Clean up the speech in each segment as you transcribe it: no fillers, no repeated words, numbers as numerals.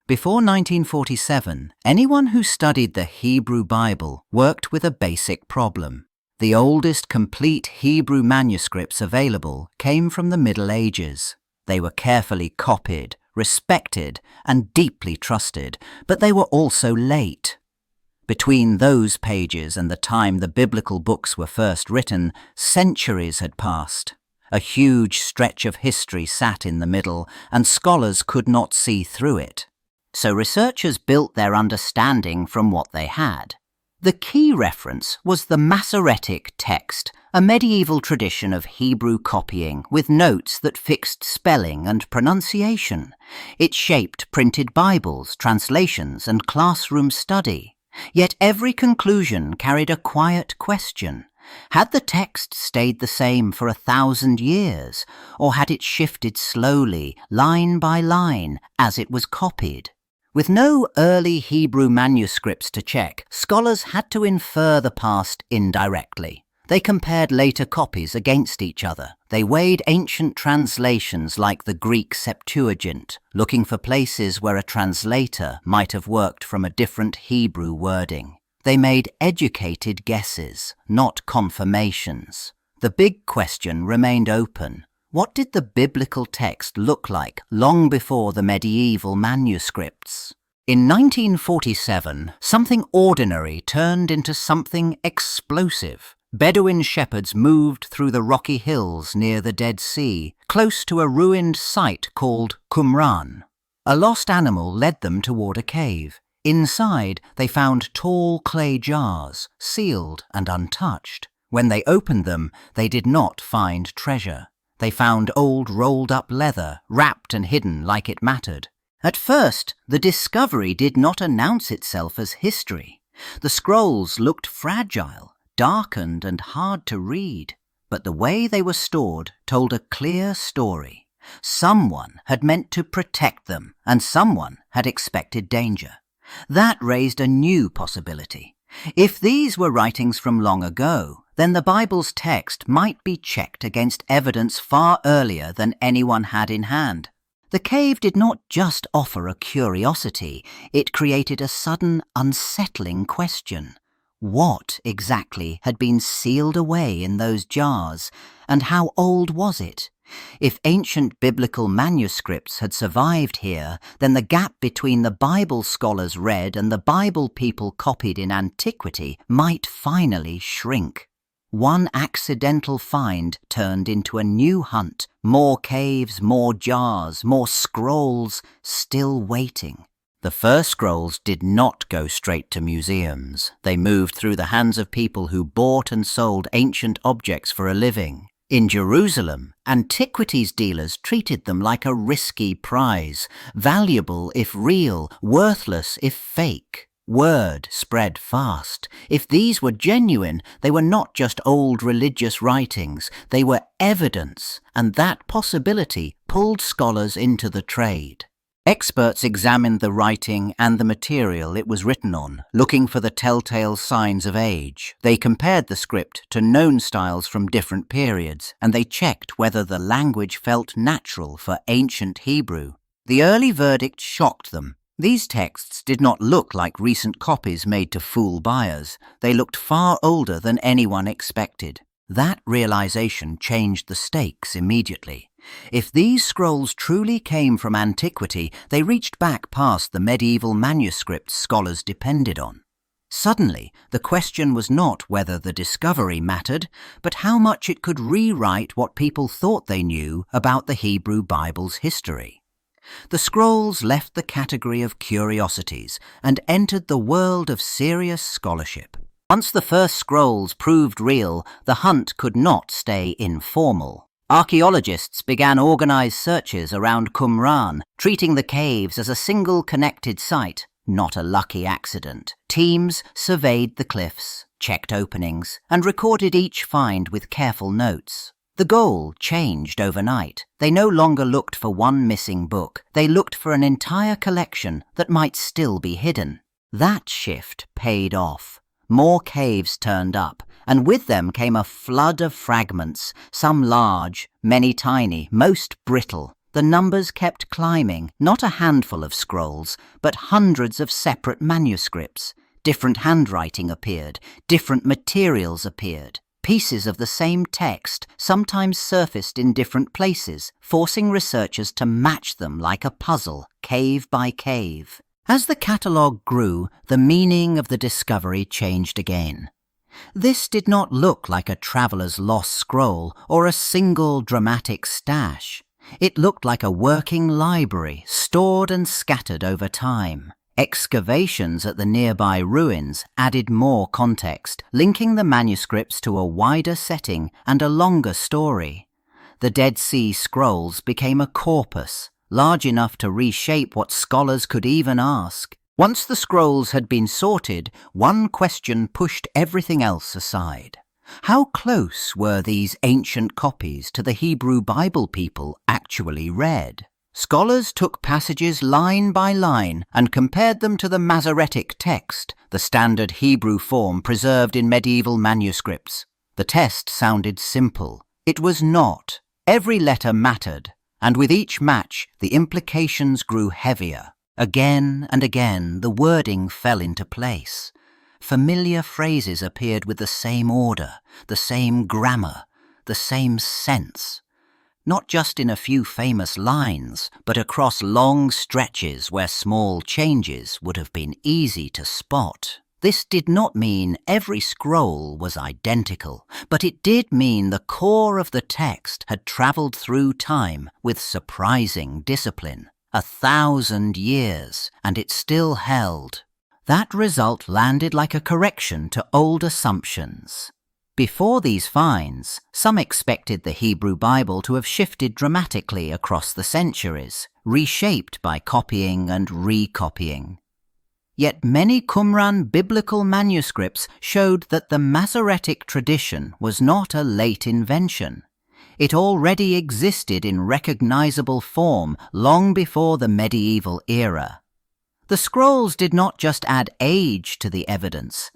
Before 1947, anyone who studied the Hebrew Bible worked with a basic problem. The oldest complete Hebrew manuscripts available came from the Middle Ages. They were carefully copied, respected, and deeply trusted, but they were also late. Between those pages and the time the biblical books were first written, centuries had passed. A huge stretch of history sat in the middle, and scholars could not see through it. So researchers built their understanding from what they had. The key reference was the Masoretic text, a medieval tradition of Hebrew copying with notes that fixed spelling and pronunciation. It shaped printed Bibles, translations, and classroom study. Yet every conclusion carried a quiet question. Had the text stayed the same for 1,000 years, or had it shifted slowly, line by line, as it was copied? With no early Hebrew manuscripts to check, scholars had to infer the past indirectly. They compared later copies against each other. They weighed ancient translations like the Greek Septuagint, looking for places where a translator might have worked from a different Hebrew wording. They made educated guesses, not confirmations. The big question remained open. What did the biblical text look like long before the medieval manuscripts? In 1947, something ordinary turned into something explosive. Bedouin shepherds moved through the rocky hills near the Dead Sea, close to a ruined site called Qumran. A lost animal led them toward a cave. Inside, they found tall clay jars, sealed and untouched. When they opened them, they did not find treasure. They found old rolled-up leather, wrapped and hidden like it mattered. At first, the discovery did not announce itself as history. The scrolls looked fragile, darkened and hard to read, but the way they were stored told a clear story. Someone had meant to protect them, and someone had expected danger. That raised a new possibility. If these were writings from long ago, then the Bible's text might be checked against evidence far earlier than anyone had in hand. The cave did not just offer a curiosity, it created a sudden, unsettling question. What exactly had been sealed away in those jars, and how old was it? If ancient biblical manuscripts had survived here, then the gap between the Bible scholars read and the Bible people copied in antiquity might finally shrink. One accidental find turned into a new hunt. More caves, more jars, more scrolls, still waiting. The first scrolls did not go straight to museums. They moved through the hands of people who bought and sold ancient objects for a living. In Jerusalem, antiquities dealers treated them like a risky prize, valuable if real, worthless if fake. Word spread fast. If these were genuine, they were not just old religious writings, they were evidence, and that possibility pulled scholars into the trade. Experts examined the writing and the material it was written on, looking for the telltale signs of age. They compared the script to known styles from different periods, and they checked whether the language felt natural for ancient Hebrew. The early verdict shocked them. These texts did not look like recent copies made to fool buyers. They looked far older than anyone expected. That realization changed the stakes immediately. If these scrolls truly came from antiquity, they reached back past the medieval manuscripts scholars depended on. Suddenly, the question was not whether the discovery mattered, but how much it could rewrite what people thought they knew about the Hebrew Bible's history. The scrolls left the category of curiosities and entered the world of serious scholarship. Once the first scrolls proved real, the hunt could not stay informal. Archaeologists began organized searches around Qumran, treating the caves as a single connected site, not a lucky accident. Teams surveyed the cliffs, checked openings, and recorded each find with careful notes. The goal changed overnight. They no longer looked for one missing book. They looked for an entire collection that might still be hidden. That shift paid off. More caves turned up, and with them came a flood of fragments, some large, many tiny, most brittle. The numbers kept climbing, not a handful of scrolls, but hundreds of separate manuscripts. Different handwriting appeared, different materials appeared. Pieces of the same text sometimes surfaced in different places, forcing researchers to match them like a puzzle, cave by cave. As the catalogue grew, the meaning of the discovery changed again. This did not look like a traveller's lost scroll or a single dramatic stash. It looked like a working library, stored and scattered over time. Excavations at the nearby ruins added more context, linking the manuscripts to a wider setting and a longer story. The Dead Sea Scrolls became a corpus, large enough to reshape what scholars could even ask. Once the scrolls had been sorted, one question pushed everything else aside. How close were these ancient copies to the Hebrew Bible people actually read? Scholars took passages line by line and compared them to the Masoretic text, the standard Hebrew form preserved in medieval manuscripts. The test sounded simple. It was not. Every letter mattered, and with each match, the implications grew heavier. Again and again, the wording fell into place. Familiar phrases appeared with the same order, the same grammar, the same sense. Not just in a few famous lines, but across long stretches where small changes would have been easy to spot. This did not mean every scroll was identical, but it did mean the core of the text had travelled through time with surprising discipline. 1,000 years, and it still held. That result landed like a correction to old assumptions. Before these finds, some expected the Hebrew Bible to have shifted dramatically across the centuries, reshaped by copying and recopying. Yet many Qumran biblical manuscripts showed that the Masoretic tradition was not a late invention. It already existed in recognizable form long before the medieval era. The scrolls did not just add age to the evidence,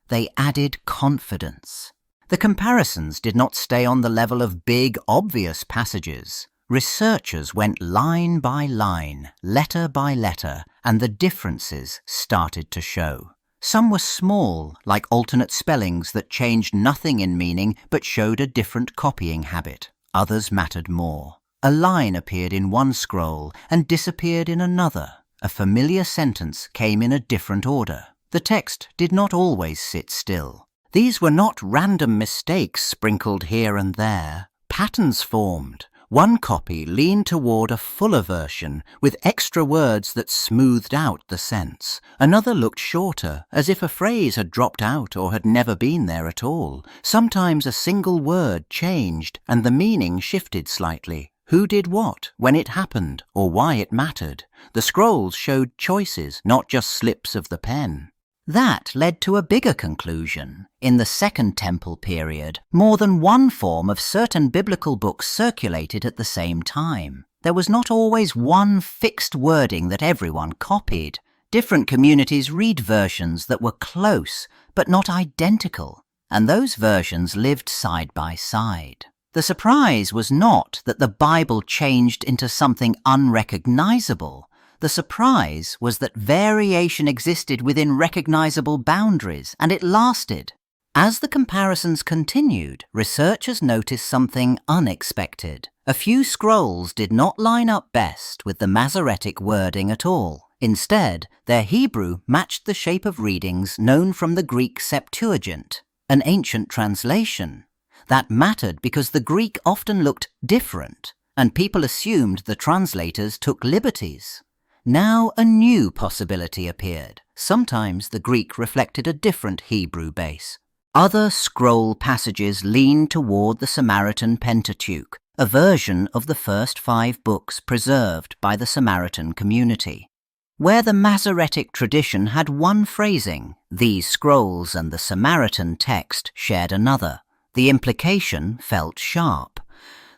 they added confidence. The comparisons did not stay on the level of big, obvious passages. Researchers went line by line, letter by letter, and the differences started to show. Some were small, like alternate spellings that changed nothing in meaning but showed a different copying habit. Others mattered more. A line appeared in one scroll and disappeared in another. A familiar sentence came in a different order. The text did not always sit still. These were not random mistakes sprinkled here and there. Patterns formed. One copy leaned toward a fuller version with extra words that smoothed out the sense. Another looked shorter, as if a phrase had dropped out or had never been there at all. Sometimes a single word changed and the meaning shifted slightly. Who did what, when it happened, or why it mattered? The scrolls showed choices, not just slips of the pen. That led to a bigger conclusion. In the Second Temple period, more than one form of certain biblical books circulated at the same time. There was not always one fixed wording that everyone copied. Different communities read versions that were close, but not identical, and those versions lived side by side. The surprise was not that the Bible changed into something unrecognizable. The surprise was that variation existed within recognizable boundaries, and it lasted. As the comparisons continued, researchers noticed something unexpected. A few scrolls did not line up best with the Masoretic wording at all. Instead, their Hebrew matched the shape of readings known from the Greek Septuagint, an ancient translation. That mattered because the Greek often looked different, and people assumed the translators took liberties. Now a new possibility appeared. Sometimes the Greek reflected a different Hebrew base. Other scroll passages leaned toward the Samaritan Pentateuch, a version of the first 5 books preserved by the Samaritan community. Where the Masoretic tradition had one phrasing, these scrolls and the Samaritan text shared another. The implication felt sharp.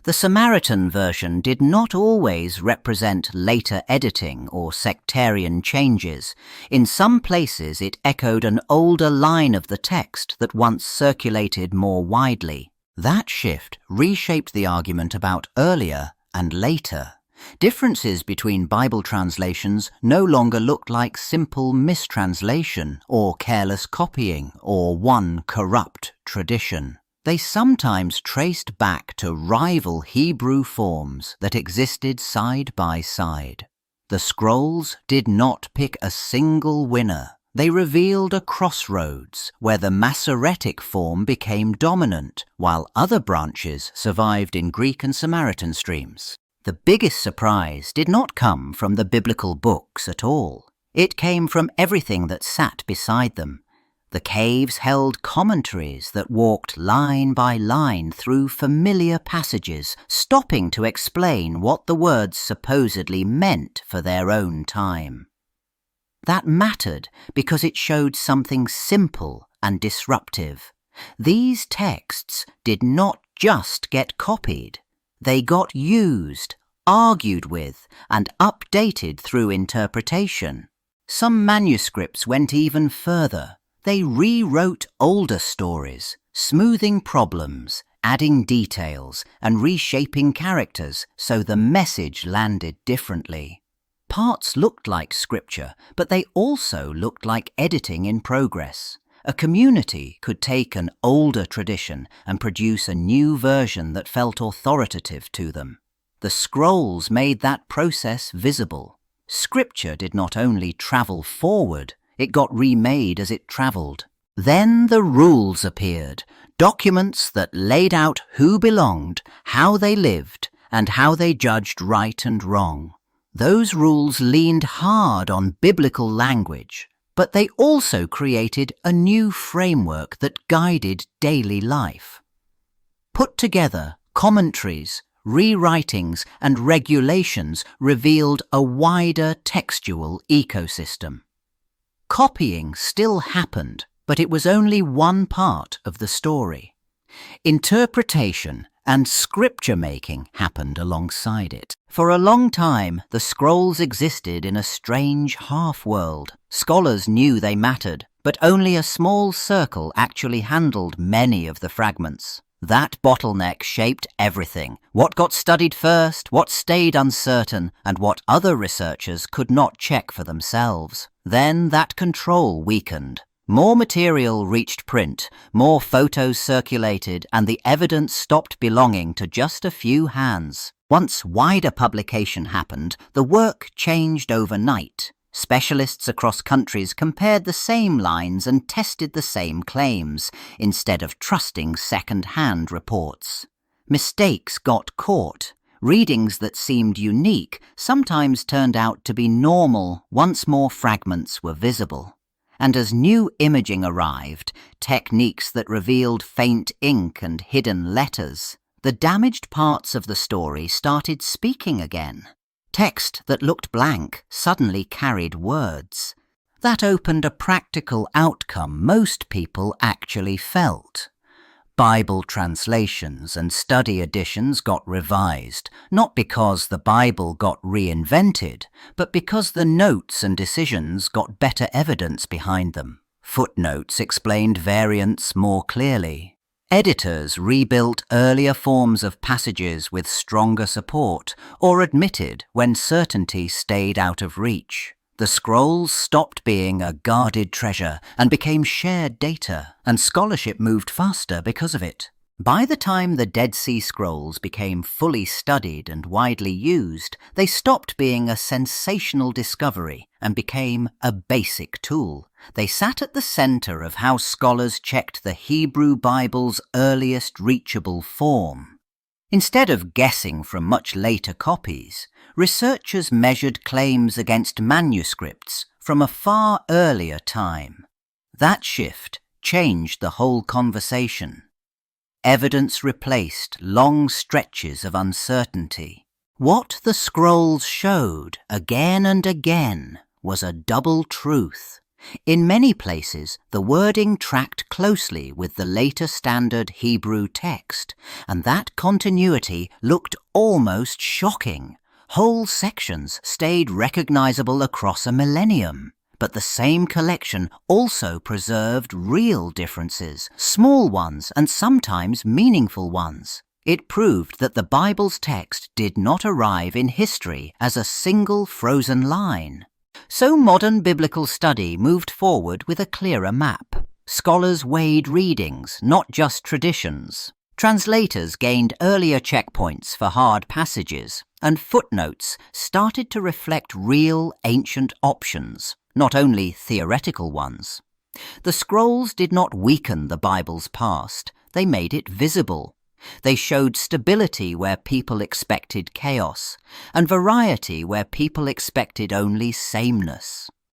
The Samaritan version did not always represent later editing or sectarian changes. In some places it echoed an older line of the text that once circulated more widely. That shift reshaped the argument about earlier and later. Differences between Bible translations no longer looked like simple mistranslation or careless copying or one corrupt tradition. They sometimes traced back to rival Hebrew forms that existed side by side. The scrolls did not pick a single winner. They revealed a crossroads where the Masoretic form became dominant, while other branches survived in Greek and Samaritan streams. The biggest surprise did not come from the biblical books at all. It came from everything that sat beside them. The caves held commentaries that walked line by line through familiar passages, stopping to explain what the words supposedly meant for their own time. That mattered because it showed something simple and disruptive. These texts did not just get copied. They got used, argued with, and updated through interpretation. Some manuscripts went even further. They rewrote older stories, smoothing problems, adding details, and reshaping characters so the message landed differently. Parts looked like scripture, but they also looked like editing in progress. A community could take an older tradition and produce a new version that felt authoritative to them. The scrolls made that process visible. Scripture did not only travel forward, it got remade as it traveled. Then the rules appeared, documents that laid out who belonged, how they lived, and how they judged right and wrong. Those rules leaned hard on biblical language, but they also created a new framework that guided daily life. Put together, commentaries, rewritings, and regulations revealed a wider textual ecosystem. Copying still happened, but it was only one part of the story. Interpretation and scripture-making happened alongside it. For a long time, the scrolls existed in a strange half-world. Scholars knew they mattered, but only a small circle actually handled many of the fragments. That bottleneck shaped everything. What got studied first, what stayed uncertain, and what other researchers could not check for themselves. Then that control weakened. More material reached print, more photos circulated, and the evidence stopped belonging to just a few hands. Once wider publication happened, the work changed overnight. Specialists across countries compared the same lines and tested the same claims, instead of trusting second-hand reports. Mistakes got caught. Readings that seemed unique sometimes turned out to be normal once more fragments were visible. And as new imaging arrived, techniques that revealed faint ink and hidden letters, the damaged parts of the story started speaking again. Text that looked blank suddenly carried words. That opened a practical outcome most people actually felt. Bible translations and study editions got revised, not because the Bible got reinvented, but because the notes and decisions got better evidence behind them. Footnotes explained variants more clearly. Editors rebuilt earlier forms of passages with stronger support, or admitted when certainty stayed out of reach. The scrolls stopped being a guarded treasure and became shared data, and scholarship moved faster because of it. By the time the Dead Sea Scrolls became fully studied and widely used, they stopped being a sensational discovery and became a basic tool. They sat at the center of how scholars checked the Hebrew Bible's earliest reachable form. Instead of guessing from much later copies, researchers measured claims against manuscripts from a far earlier time. That shift changed the whole conversation. Evidence replaced long stretches of uncertainty. What the scrolls showed again and again was a double truth. In many places, the wording tracked closely with the later standard Hebrew text, and that continuity looked almost shocking. Whole sections stayed recognizable across a millennium. But the same collection also preserved real differences, small ones and sometimes meaningful ones. It proved that the Bible's text did not arrive in history as a single frozen line. So modern biblical study moved forward with a clearer map. Scholars weighed readings, not just traditions. Translators gained earlier checkpoints for hard passages, and footnotes started to reflect real ancient options, not only theoretical ones. The scrolls did not weaken the Bible's past, they made it visible. They showed stability where people expected chaos, and variety where people expected only sameness.